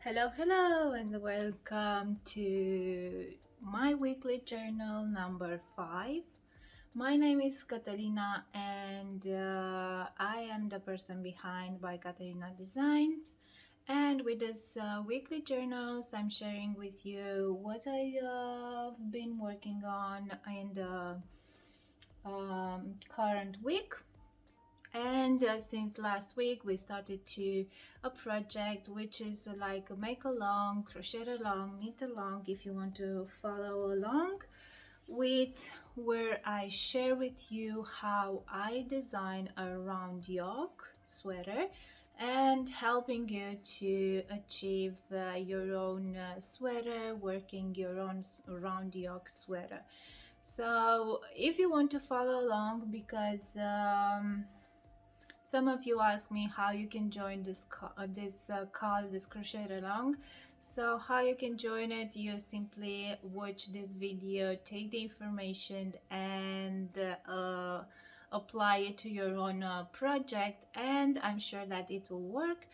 Hello, and welcome to my weekly journal number 5. My name is Catalina, and I am the person behind by Catalina Designs. And with this weekly journals, I'm sharing with you what I have been working on in the current week. And since last week we started to a project which is like make along, crochet along, knit along, if you want to follow along with, where I share with you how I design a round yoke sweater and helping you to achieve your own sweater, working your own round yoke sweater. So if you want to follow along, because some of you ask me how you can join this crochet along. So how you can join it, you simply watch this video, take the information, and apply it to your own project, and I'm sure that it will work.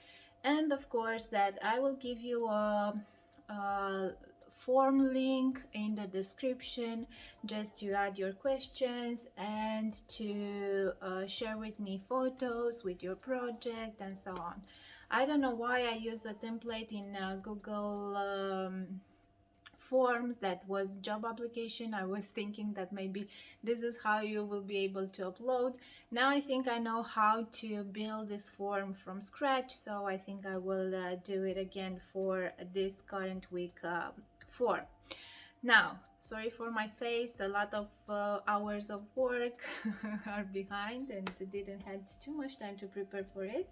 And of course that I will give you a form link in the description just to add your questions and to share with me photos with your project and so on. I don't know why I used a template in Google Forms that was job application. I was thinking that maybe this is how you will be able to upload. Now I think I know how to build this form from scratch, so I think I will do it again for this current week form. Now, sorry for my face, a lot of hours of work are behind and didn't have too much time to prepare for it.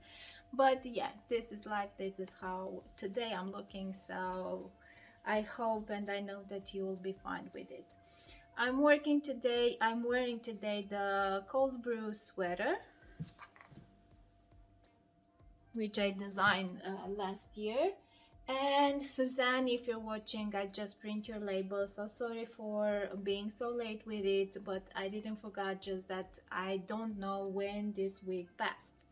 But yeah, this is life, this is how today I'm looking, so I hope and I know that you will be fine with it. I'm wearing today the cold brew sweater, which I designed last year. And Suzanne, if you're watching, I just print your label, so sorry for being so late with it, but I didn't forget, just that I don't know when this week passed.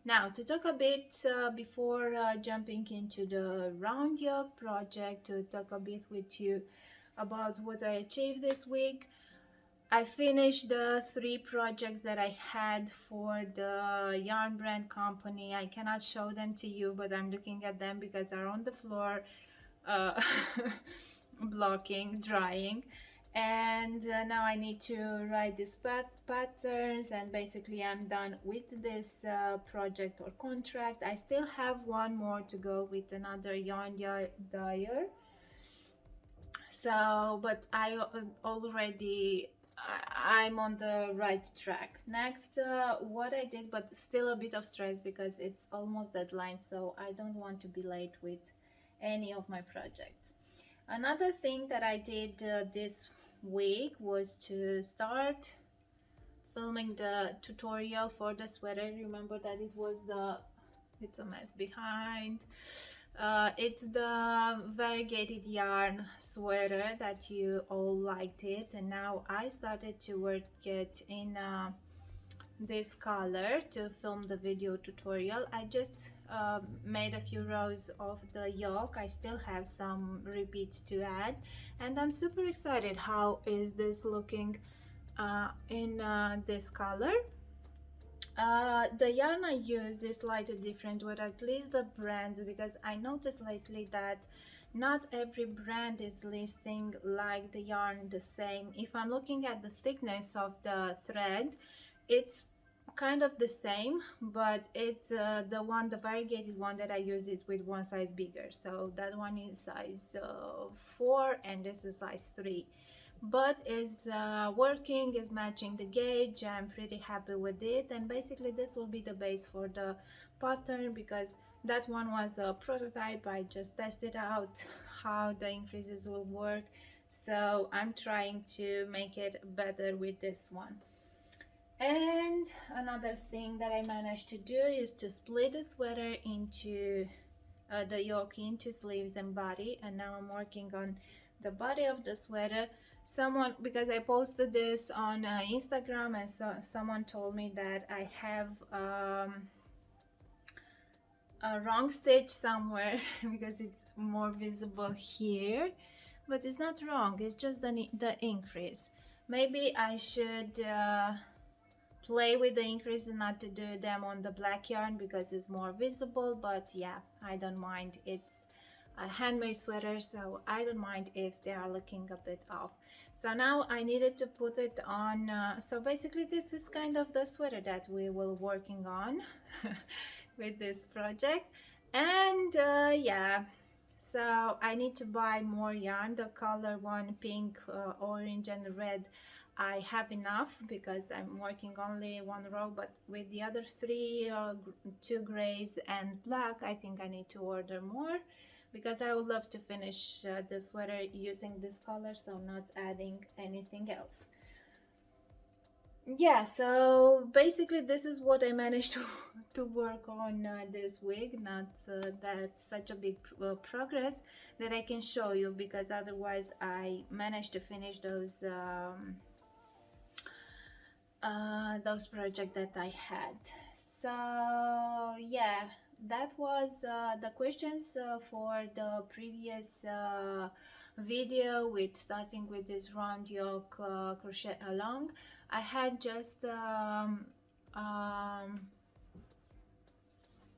Now to talk a bit before jumping into the Round Yoke project, to talk a bit with you about what I achieved this week. I finished the 3 projects that I had for the yarn brand company. I cannot show them to you, but I'm looking at them because they're on the floor blocking, drying. And now I need to write these patterns, and basically I'm done with this project or contract. I still have one more to go with another yarn dyer. So, but I'm on the right track. Next, what I did, but still a bit of stress because it's almost deadline, so I don't want to be late with any of my projects. Another thing that I did this week was to start filming the tutorial for the sweater. Remember that it's a mess behind. It's the variegated yarn sweater that you all liked it, and now I started to work it in this color to film the video tutorial. I just made a few rows of the yoke. I still have some repeats to add, and I'm super excited how is this looking in this color. The yarn I use is slightly different with at least the brands, because I noticed lately that not every brand is listing like the yarn the same. If I'm looking at the thickness of the thread, it's kind of the same, but it's the variegated one that I use is with one size bigger. So that one is size 4 and this is size 3. But is working, is matching the gauge. I'm pretty happy with it, and basically this will be the base for the pattern, because that one was a prototype. I just tested out how the increases will work, so I'm trying to make it better with this one. And another thing that I managed to do is to split the sweater into the yoke into sleeves and body, and now I'm working on the body of the sweater. Because I posted this on Instagram, and so someone told me that I have a wrong stitch somewhere because it's more visible here, but it's not wrong, it's just the increase. Maybe I should play with the increase and not to do them on the black yarn because it's more visible, but yeah, I don't mind. It's a handmade sweater, so I don't mind if they are looking a bit off. So now I needed to put it on, so basically this is kind of the sweater that we will working on with this project. And yeah, so I need to buy more yarn, the color one, pink, orange and red. I have enough because I'm working only one row, but with the other three, two grays and black, I think I need to order more because I would love to finish the sweater using this color, so not adding anything else. Yeah, so basically this is what I managed to work on this week. Not that such a big progress that I can show you, because otherwise I managed to finish those projects that I had. So yeah, that was the questions for the previous video, with starting with this round yoke crochet along. I had just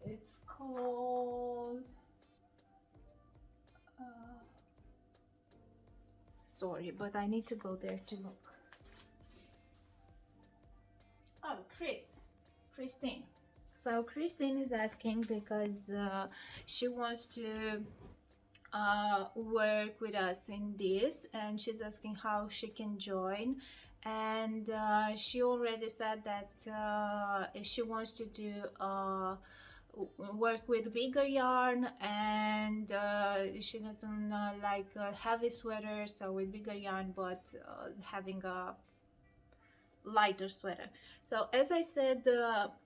it's called sorry, but I need to go there to look. Oh, Christine. So Christine is asking because she wants to work with us in this, and she's asking how she can join. And she already said that she wants to do work with bigger yarn, and she doesn't like heavy sweaters, so with bigger yarn, but having a lighter sweater. So as I said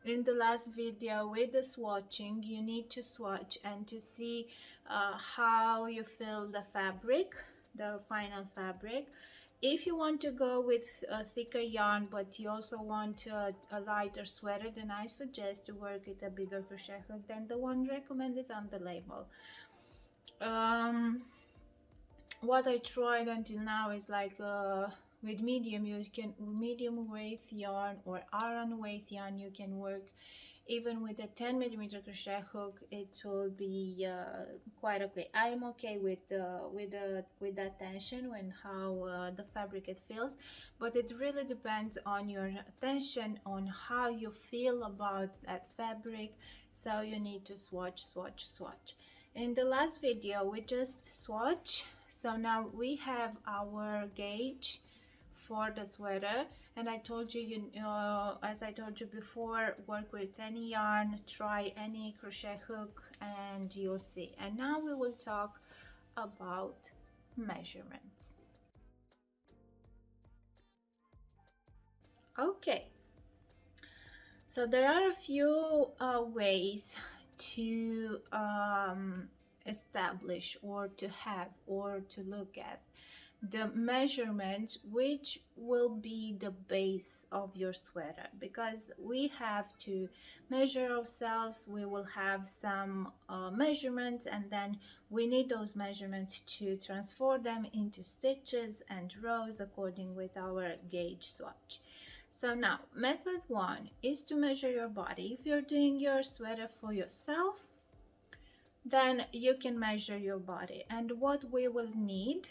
in the last video, with the swatching, you need to swatch and to see how you feel the fabric, the final fabric. If you want to go with a thicker yarn but you also want a lighter sweater, then I suggest to work with a bigger crochet hook than the one recommended on the label. What I tried until now is like with medium weight yarn or Aran weight yarn, you can work even with a 10mm crochet hook. It will be quite okay. I am okay with that tension and how the fabric it feels, but it really depends on your tension, on how you feel about that fabric. So you need to swatch. In the last video we just swatch, so now we have our gauge for the sweater. And I told you, as I told you before, work with any yarn, try any crochet hook, and you'll see. And now we will talk about measurements. Okay, so there are a few ways to establish or to have or to look at the measurement, which will be the base of your sweater, because we have to measure ourselves. We will have some measurements, and then we need those measurements to transform them into stitches and rows according with our gauge swatch. So now method one is to measure your body. If you're doing your sweater for yourself, then you can measure your body. And what we will need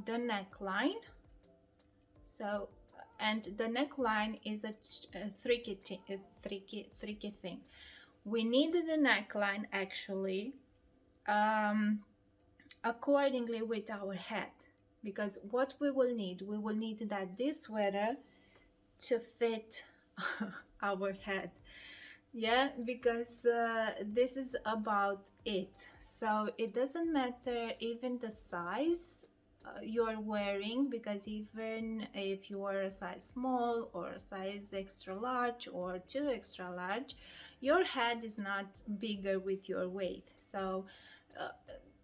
the neckline. So, and the neckline is a tricky thing. We need the neckline actually accordingly with our head, because what we will need that this sweater to fit our head. Yeah, because this is about it. So it doesn't matter even the size you're wearing, because even if you are a size small or a size extra large or too extra large, your head is not bigger with your weight. So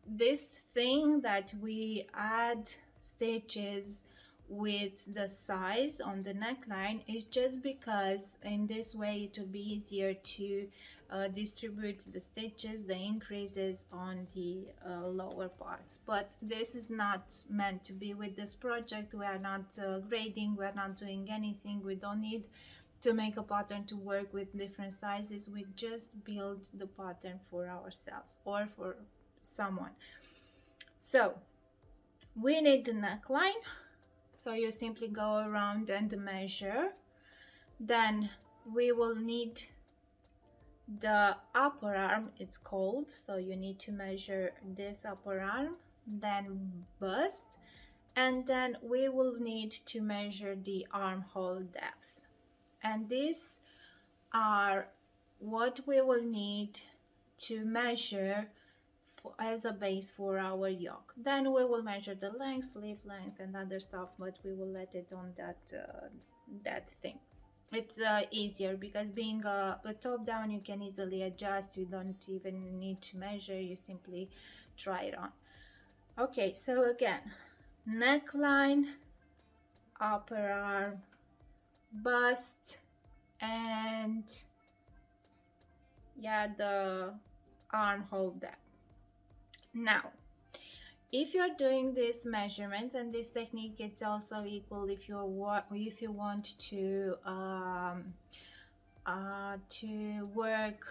this thing that we add stitches with the size on the neckline is just because in this way it will be easier to distribute the stitches, the increases on the lower parts. But this is not meant to be with this project. We are not grading, we are not doing anything. We don't need to make a pattern to work with different sizes. We just build the pattern for ourselves or for someone. So we need the neckline, so you simply go around and measure. Then we will need the upper arm, it's called, so you need to measure this upper arm, then bust, and then we will need to measure the armhole depth. And these are what we will need to measure as a base for our yoke. Then we will measure the length, sleeve length, and other stuff, but we will let it on that thing. It's easier because being a top down, you can easily adjust. You don't even need to measure, you simply try it on. Okay, so again, neckline, upper arm, bust, and yeah, the armhole depth. Now, if you're doing this measurement, and this technique, it's also equal if you want to work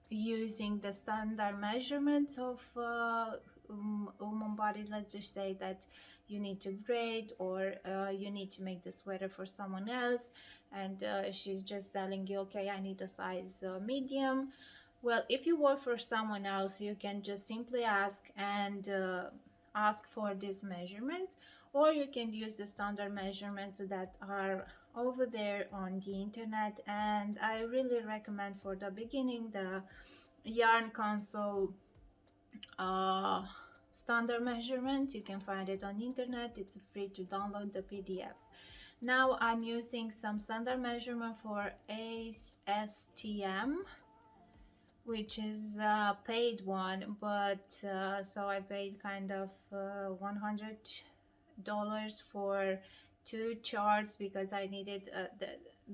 using the standard measurements of woman body. Let's just say that you need to grade, or you need to make the sweater for someone else, and she's just telling you, okay, I need a size medium. Well, if you work for someone else, you can just simply ask and ask for these measurements, or you can use the standard measurements that are over there on the internet. And I really recommend for the beginning the Yarn Council standard measurement. You can find it on the internet. It's free to download the PDF. Now I'm using some standard measurement for ASTM, which is a paid one, but so I paid kind of $100 for 2 charts because I needed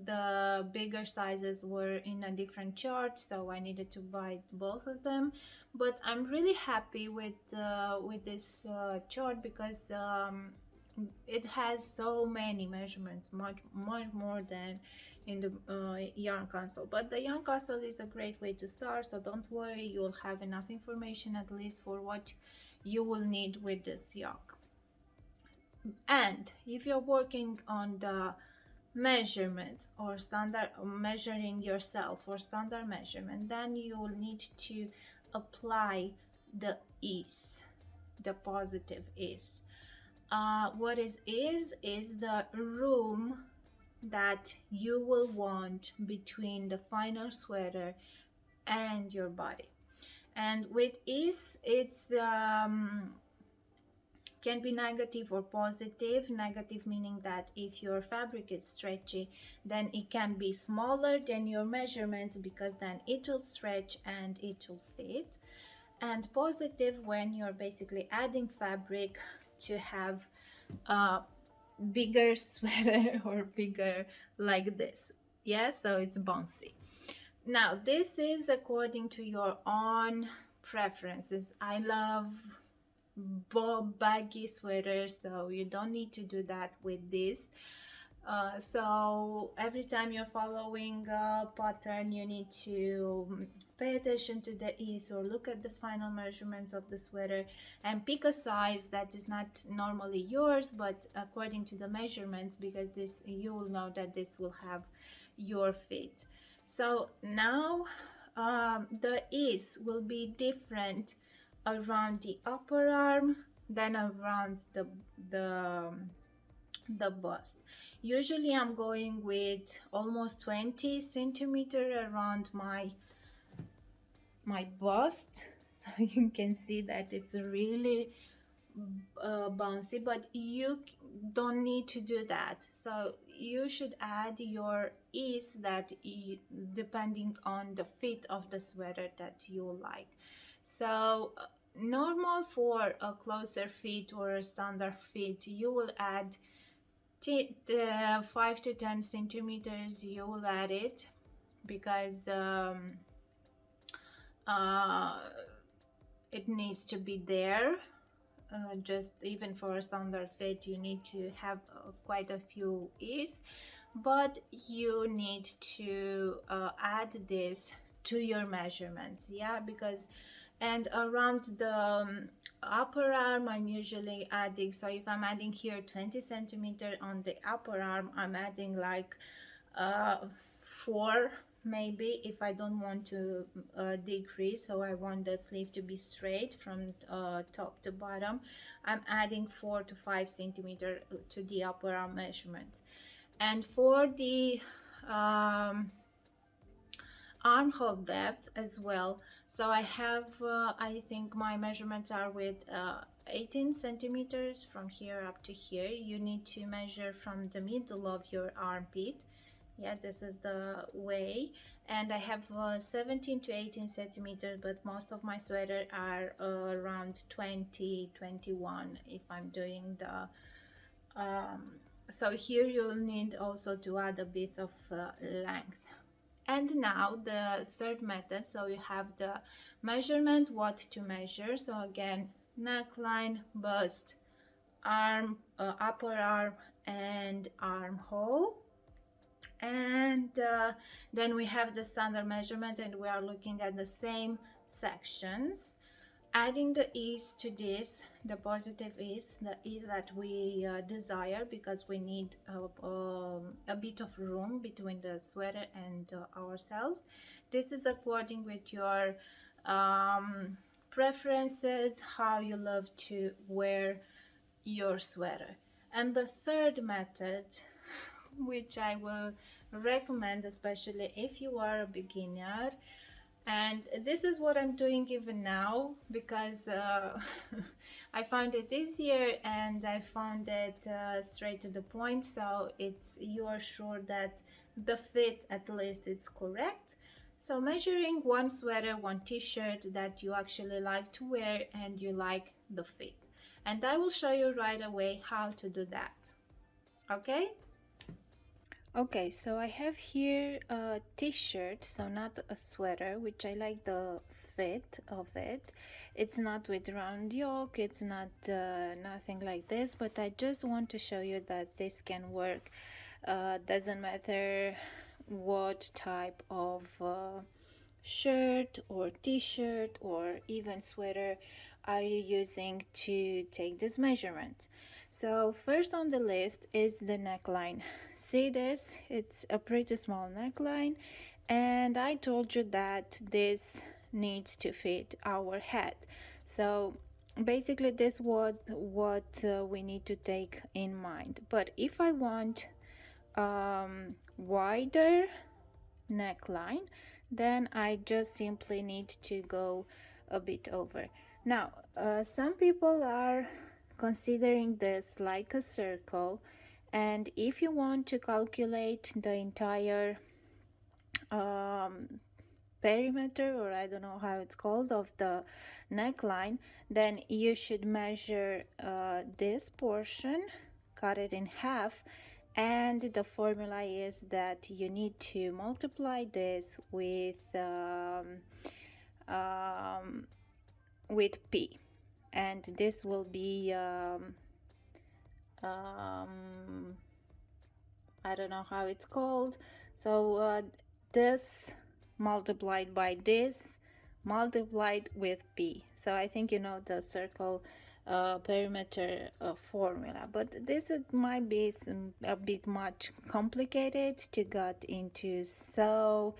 the bigger sizes were in a different chart, so I needed to buy both of them. But I'm really happy with this chart because it has so many measurements, much more than in the Yarn Council. But the Yarn Council is a great way to start, so don't worry, you'll have enough information at least for what you will need with this yoke. And if you're working on the measurements or standard measuring yourself or standard measurement, then you will need to apply the ease, the positive ease. What is the room that you will want between the final sweater and your body. And with ease, it's can be negative or positive. Negative meaning that if your fabric is stretchy, then it can be smaller than your measurements, because then it will stretch and it will fit. And positive when you're basically adding fabric to have a bigger sweater or bigger like this. Yeah, so it's bouncy. Now this is according to your own preferences. I love baggy sweaters, so you don't need to do that with this. So every time you're following a pattern, you need to pay attention to the ease or look at the final measurements of the sweater and pick a size that is not normally yours, but according to the measurements, because this, you will know that this will have your fit. So now the ease will be different around the upper arm than around the bust. Usually I'm going with almost 20 centimeter around my bust, so you can see that it's really bouncy, but you don't need to do that. So you should add your ease that depending on the fit of the sweater that you like. So normal for a closer fit or a standard fit, you will add 5 to 10 centimeters. You will add it because uh, it needs to be there. Just even for a standard fit you need to have quite a few ease, but you need to add this to your measurements, yeah, because and around the upper arm I'm usually adding, so if I'm adding here 20 centimeter on the upper arm, I'm adding like 4 maybe, if I don't want to decrease, so I want the sleeve to be straight from top to bottom, I'm adding 4 to 5 centimeter to the upper arm measurement. And for the armhole depth as well, so I have I think my measurements are with 18 centimeters from here up to here. You need to measure from the middle of your armpit, yeah, this is the way, and I have 17 to 18 centimeters, but most of my sweater are around 20 21 if I'm doing the so here you'll need also to add a bit of length. And now the third method, so you have the measurement, what to measure. So again, neckline, bust, arm, upper arm and armhole. And then we have the standard measurement, and we are looking at the same sections, adding the ease to this, the positive ease, the ease that we desire, because we need a bit of room between the sweater and ourselves. This is according with your preferences, how you love to wear your sweater. And the third method, which I will recommend, especially if you are a beginner, and this is what I'm doing even now, because I found it easier and I found it straight to the point, so it's, you are sure that the fit at least is correct. So measuring one sweater, one t-shirt that you actually like to wear and you like the fit, and I will show you right away how to do that. Okay. Okay, so I have here a t-shirt, so not a sweater, which I like the fit of it. It's not with round yoke, it's not nothing like this, but I just want to show you that this can work. Doesn't matter what type of shirt or t-shirt or even sweater are you using to take this measurement. So first on the list is the neckline. See this? It's a pretty small neckline, and I told you that this needs to fit our head. So basically this was what we need to take in mind. But if I want wider neckline, then I just simply need to go a bit over. Now some people are considering this like a circle, and if you want to calculate the entire perimeter, or I don't know how it's called, of the neckline, then you should measure this portion, cut it in half, and the formula is that you need to multiply this with P, and this will be I don't know how it's called. So this multiplied by this multiplied with P. So I think you know the circle perimeter formula, but this might be a bit much complicated to get into so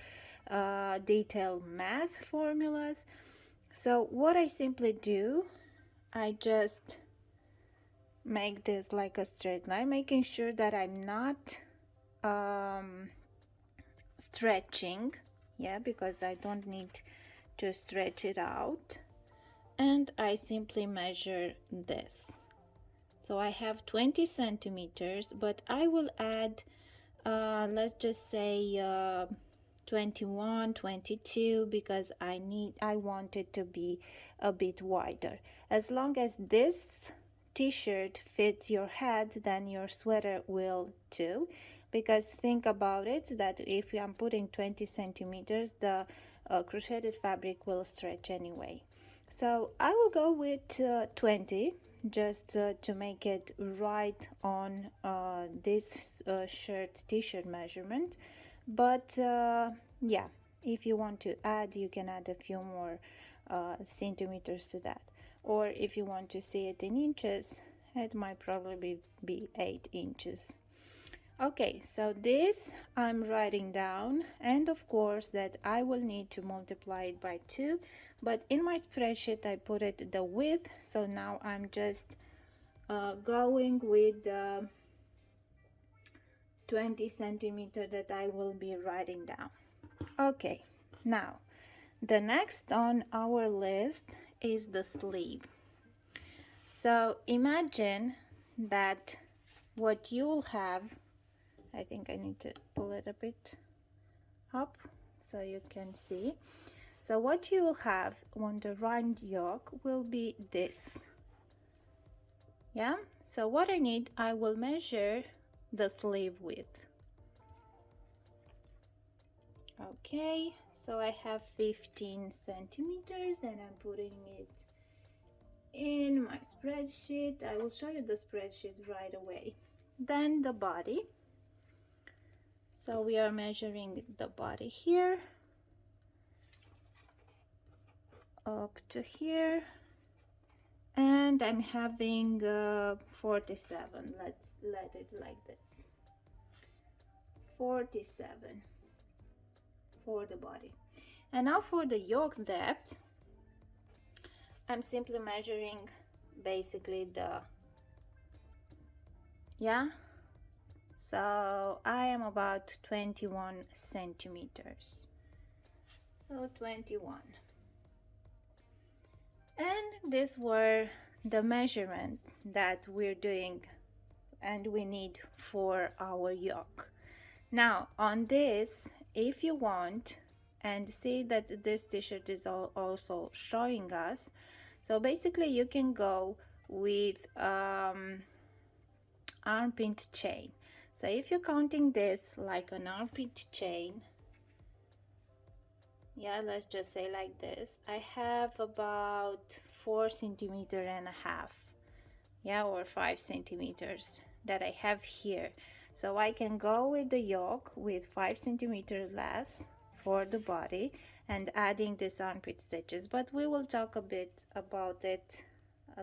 detailed math formulas. So what I simply do, I just make this like a straight line, making sure that I'm not stretching, yeah, because I don't need to stretch it out, and I simply measure this. So I have 20 centimeters, but I will add let's just say 21, 22, because I want it to be a bit wider. As long as this t-shirt fits your head, then your sweater will too, because think about it, that if I'm putting 20 centimeters, the crocheted fabric will stretch anyway. So I will go with 20, just to make it right on this shirt t-shirt measurement. But yeah, if you want to add, you can add a few more centimeters to that. Or if you want to see it in inches, it might probably be 8 inches. Okay, so this I'm writing down, and of course that I will need to multiply it by 2, but in my spreadsheet I put it the width, so now I'm just going with the 20 centimeter that I will be writing down. Okay, now the next on our list is the sleeve. So imagine that what you'll have, I think I need to pull it a bit up so you can see. So what you will have on the round yoke will be this. Yeah, so what I need, I will measure the sleeve width. Okay, so I have 15 centimeters and I'm putting it in my spreadsheet. I will show you the spreadsheet right away. Then the body. So we are measuring the body here up to here, and I'm having 47. Let's let it like this. 47 for the body. And now for the yoke depth, I'm simply measuring basically the, yeah, so I am about 21 centimeters. So 21. And these were the measurement that we're doing and we need for our yoke. Now on this, if you want, and see that this t-shirt is also showing us, so basically you can go with armpit chain. So if you're counting this like an armpit chain, yeah, let's just say like this, I have about 4 centimeter and a half, yeah, or 5 centimeters that I have here. So I can go with the yoke with 5 centimeters less for the body and adding this armpit stitches, but we will talk a bit about it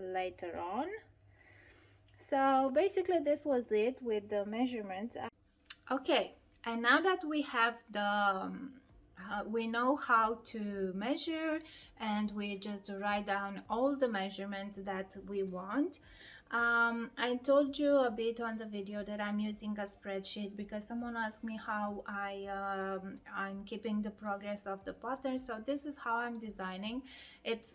later on. So basically this was it with the measurements. Okay, and now that we have the we know how to measure, and we just write down all the measurements that we want. I told you a bit on the video that I'm using a spreadsheet because someone asked me how I'm keeping the progress of the pattern. So this is how I'm designing. It's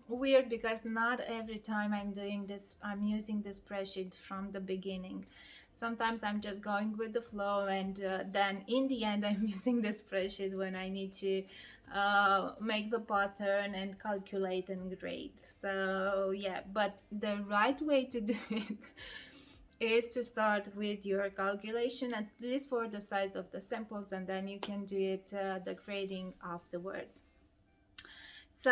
weird because not every time I'm doing this, I'm using the spreadsheet from the beginning. Sometimes I'm just going with the flow, and then in the end I'm using the spreadsheet when I need to make the pattern and calculate and grade. So yeah, but the right way to do it is to start with your calculation, at least for the size of the samples, and then you can do it the grading afterwards. So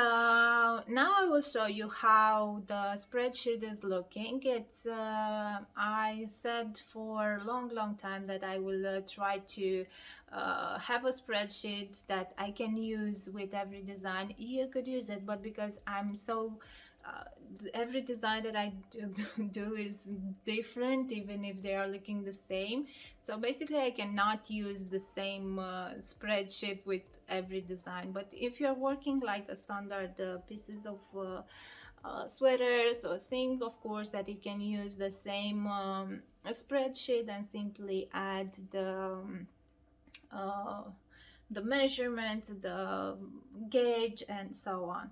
now I will show you how the spreadsheet is looking. It's I said for a long time that I will try to have a spreadsheet that I can use with every design. You could use it, but because I'm so every design that I do is different, even if they are looking the same. So basically I cannot use the same spreadsheet with every design. But if you're working like a standard pieces of sweaters or thing, of course that you can use the same spreadsheet and simply add the measurements, the gauge, and so on.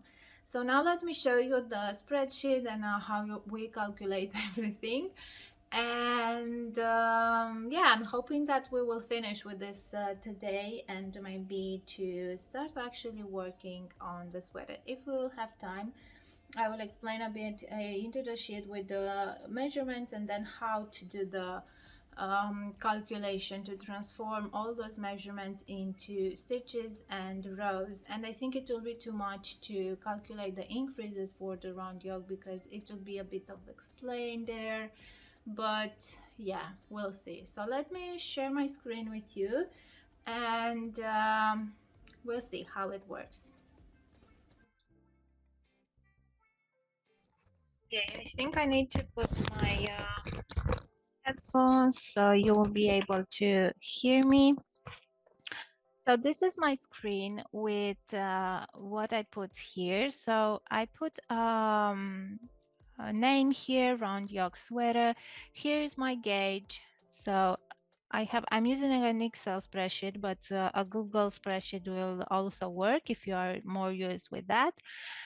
So now let me show you the spreadsheet and how we calculate everything. And yeah, I'm hoping that we will finish with this today, and maybe to start actually working on the sweater. If we will have time, I will explain a bit into the sheet with the measurements and then how to do the calculation to transform all those measurements into stitches and rows, and I think it will be too much to calculate the increases for the round yoke because it will be a bit of explain there, but yeah, we'll see. So let me share my screen with you, and we'll see how it works. Okay, I think I need to put my headphones so you will be able to hear me. So this is my screen with what I put here. So I put a name here, Round Yoke Sweater. Here's my gauge. So I'm using an Excel spreadsheet, but a Google spreadsheet will also work if you are more used with that.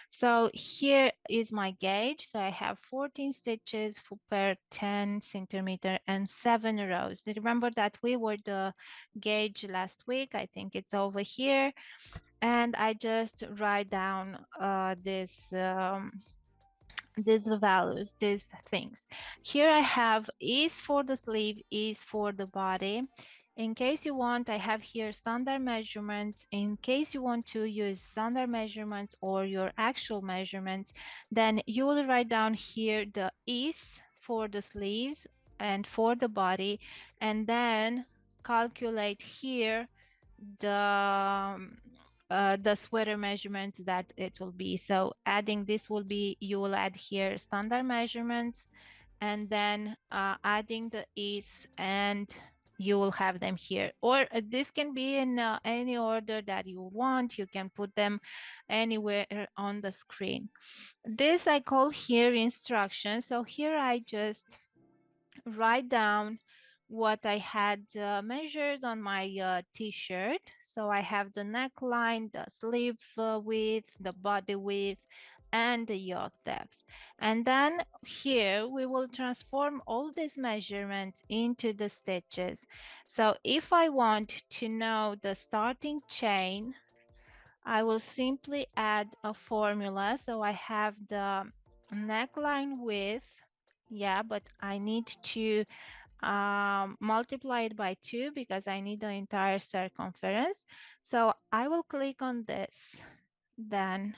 So here is my gauge. So I have 14 stitches per 10 centimeter and 7 rows. Remember that we were the gauge last week. I think it's over here. And I just write down these values, these things. Here I have is for the sleeve, is for the body. In case you want, I have here standard measurements. In case you want to use standard measurements or your actual measurements, then you will write down here the is for the sleeves and for the body, and then calculate here the sweater measurements that it will be. So adding this will be, you will add here standard measurements, and then adding the is, and you will have them here. Or this can be in any order that you want. You can put them anywhere on the screen. This I call here instructions. So here I just write down what I had measured on my t-shirt. So I have the neckline, the sleeve width, the body width, and the yoke depth. And then here we will transform all these measurements into the stitches. So if I want to know the starting chain, I will simply add a formula. So I have the neckline width, yeah, but I need to multiply it by 2 because I need the entire circumference. So I will click on this, then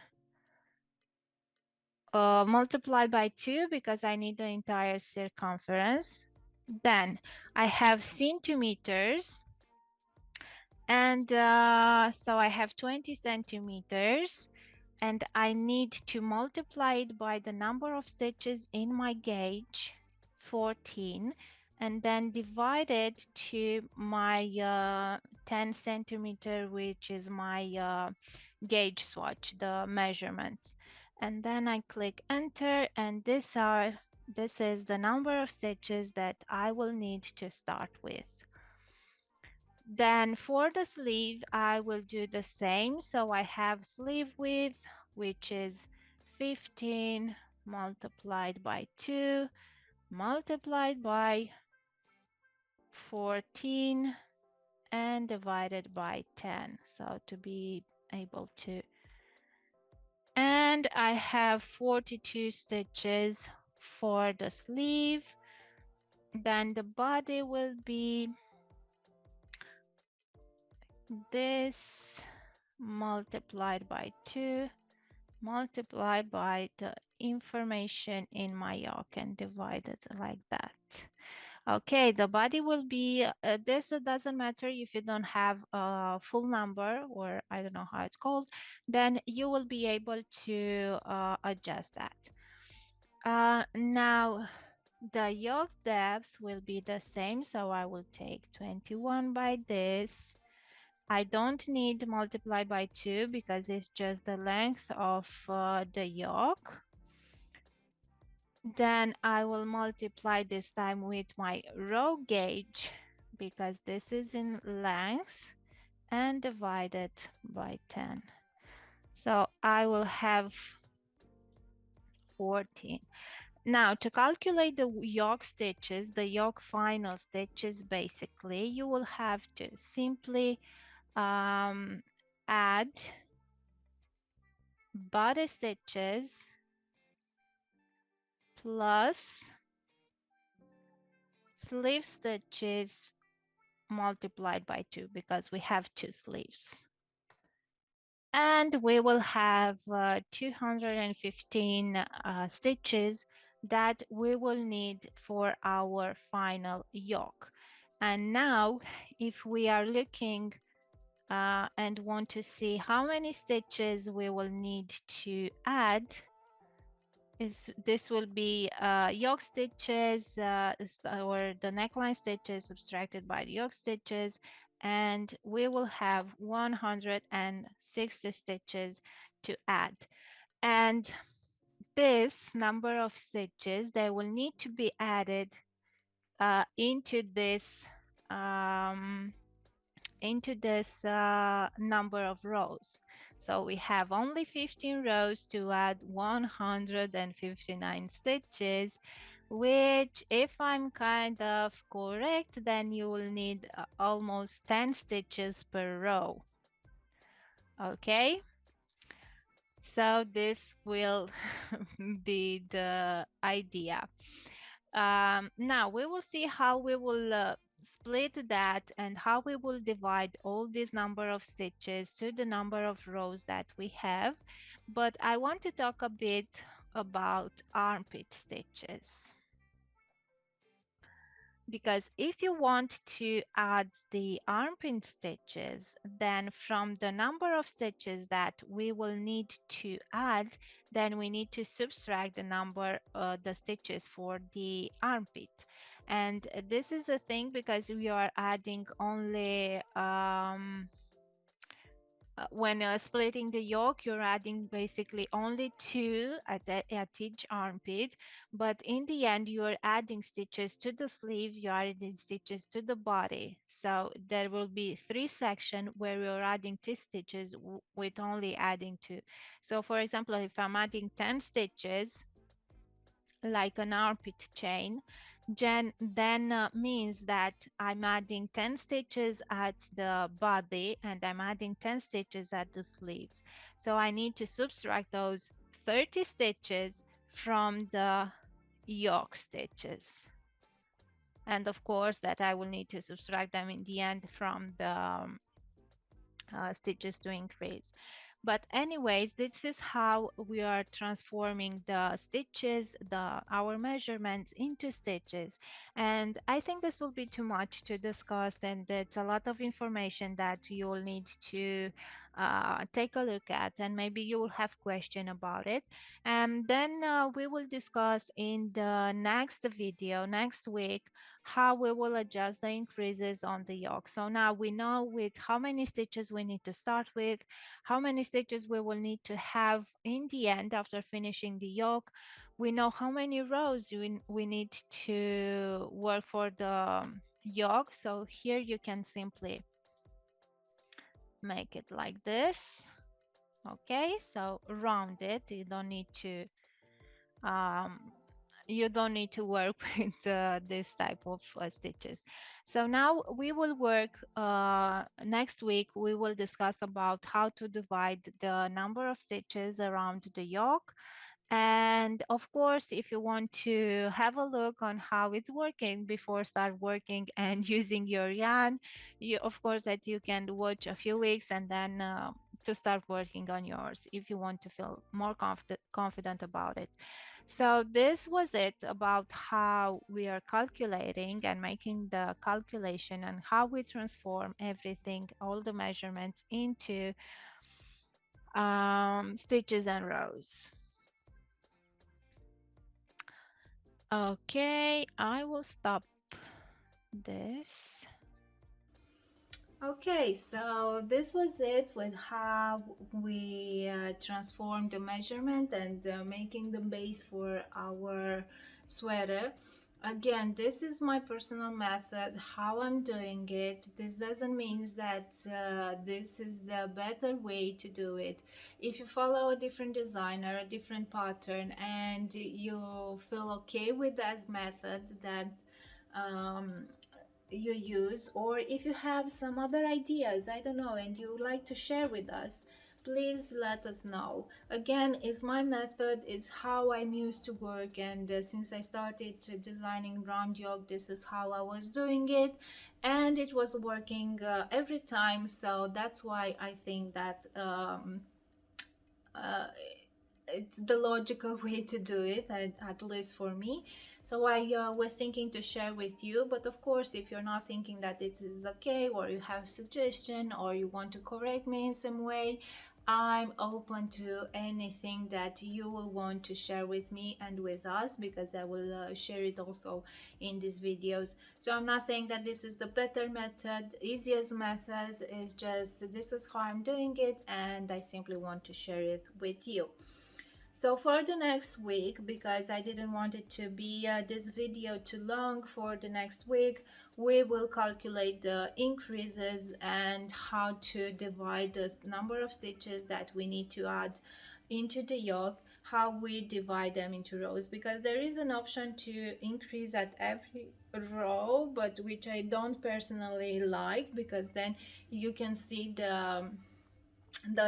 multiply by 2 because I need the entire circumference. Then I have centimeters, and so I have 20 centimeters, and I need to multiply it by the number of stitches in my gauge, 14, and then divide it to my 10 centimeter, which is my gauge swatch, the measurements. And then I click enter, and this is the number of stitches that I will need to start with. Then for the sleeve, I will do the same. So I have sleeve width, which is 15 multiplied by 2 multiplied by 14 and divided by 10. So to be able to, and I have 42 stitches for the sleeve. Then the body will be this multiplied by 2 multiplied by the information in my yoke and divide it like that. Okay, the body will be, this doesn't matter if you don't have a full number, or I don't know how it's called, then you will be able to adjust that. Now, the yoke depth will be the same, so I will take 21 by this. I don't need multiply by 2 because it's just the length of the yoke. Then I will multiply this time with my row gauge because this is in length, and divide it by 10. So I will have 14. Now to calculate the yoke stitches, the yoke final stitches, basically you will have to simply add body stitches plus sleeve stitches multiplied by 2 because we have 2 sleeves. And we will have 215 stitches that we will need for our final yoke. And now if we are looking and want to see how many stitches we will need to add, this will be yoke stitches or the neckline stitches subtracted by the yoke stitches, and we will have 160 stitches to add. And this number of stitches, they will need to be added into this um, number of rows. So we have only 15 rows to add 159 stitches, which if I'm kind of correct, then you will need almost 10 stitches per row. Okay, so this will be the idea. Now we will see how we will split that and how we will divide all this number of stitches to the number of rows that we have. But I want to talk a bit about armpit stitches, because if you want to add the armpit stitches, then from the number of stitches that we will need to add, then we need to subtract the number the stitches for the armpit. And this is a thing because we are adding only when splitting the yoke, you're adding basically only 2 at each armpit, but in the end you're adding stitches to the sleeve, you're adding stitches to the body. So there will be 3 sections where you're adding 2 stitches with only adding 2. So for example, if I'm adding 10 stitches like an armpit chain, then means that I'm adding 10 stitches at the body and I'm adding 10 stitches at the sleeves. So I need to subtract those 30 stitches from the yoke stitches. And of course that I will need to subtract them in the end from the stitches to increase. But anyways, this is how we are transforming the stitches, our measurements into stitches. And I think this will be too much to discuss, and it's a lot of information that you will need to take a look at, and maybe you will have question about it. And then we will discuss in the next video next week how we will adjust the increases on the yoke. So now we know with how many stitches we need to start with, how many stitches we will need to have in the end after finishing the yoke. We know how many rows we need to work for the yoke. So here you can simply make it like this. Okay, so round it. Um, you don't need to work with this type of stitches. So now we will work next week. We will discuss about how to divide the number of stitches around the yoke. And of course, if you want to have a look on how it's working before start working and using your yarn, you of course that you can watch a few weeks and then to start working on yours if you want to feel more confident about it. So this was it about how we are calculating and making the calculation and how we transform everything, all the measurements into stitches and rows. Okay, I will stop this. Okay, so this was it with how we transformed the measurement and making the base for our sweater. Again, this is my personal method, how I'm doing it. This doesn't mean that this is the better way to do it. If you follow a different designer, a different pattern, and you feel okay with that method, that um, you use, or if you have some other ideas, I don't know, and you would like to share with us, please let us know. Again, it's my method, it's how I'm used to work, and since I started designing round yoke, this is how I was doing it, and it was working every time. So that's why I think that uh, it's the logical way to do it, at least for me. So I was thinking to share with you, but of course, if you're not thinking that it is okay, or you have suggestion, or you want to correct me in some way, I'm open to anything that you will want to share with me and with us, because I will share it also in these videos. So I'm not saying that this is the better method, easiest method. Is just this is how I'm doing it, and I simply want to share it with you. So for the next week, because I didn't want it to be this video too long, for the next week we will calculate the increases and how to divide the number of stitches that we need to add into the yoke, how we divide them into rows, because there is an option to increase at every row, but which I don't personally like, because then you can see the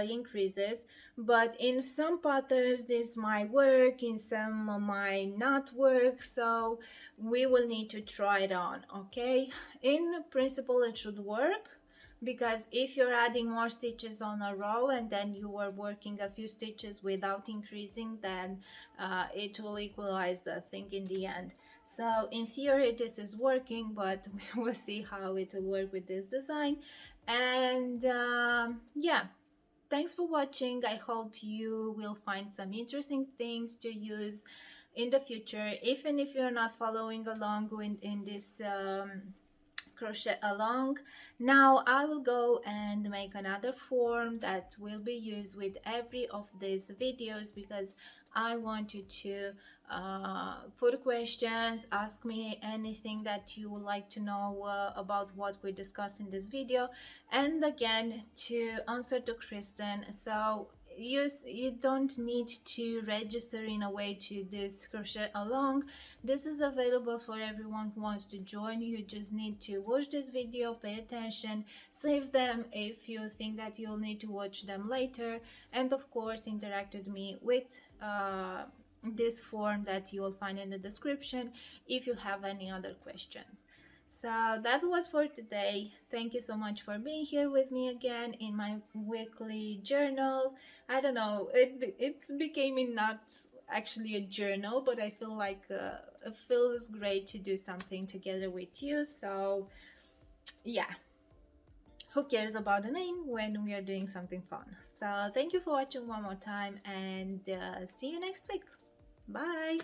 increases. But in some patterns this might work, in some might not work, so we will need to try it on. Okay, in principle it should work, because if you're adding more stitches on a row and then you are working a few stitches without increasing, then it will equalize the thing in the end. So in theory this is working, but we will see how it will work with this design. And yeah, thanks for watching. I hope you will find some interesting things to use in the future, even if you're not following along in this crochet along. Now I will go and make another form that will be used with every of these videos, because I want you to put questions, ask me anything that you would like to know about what we discussed in this video, and again to answer to Kristen. So you don't need to register in a way to this crochet along. This is available for everyone who wants to join. You just need to watch this video, pay attention, save them if you think that you'll need to watch them later, and of course interact with me with this form that you will find in the description if you have any other questions. So that was for today. Thank you so much for being here with me again in my weekly journal. I don't know, it became not actually a journal, but I feel like it feels great to do something together with you. So yeah, who cares about the name when we are doing something fun? So thank you for watching one more time, and see you next week. Bye.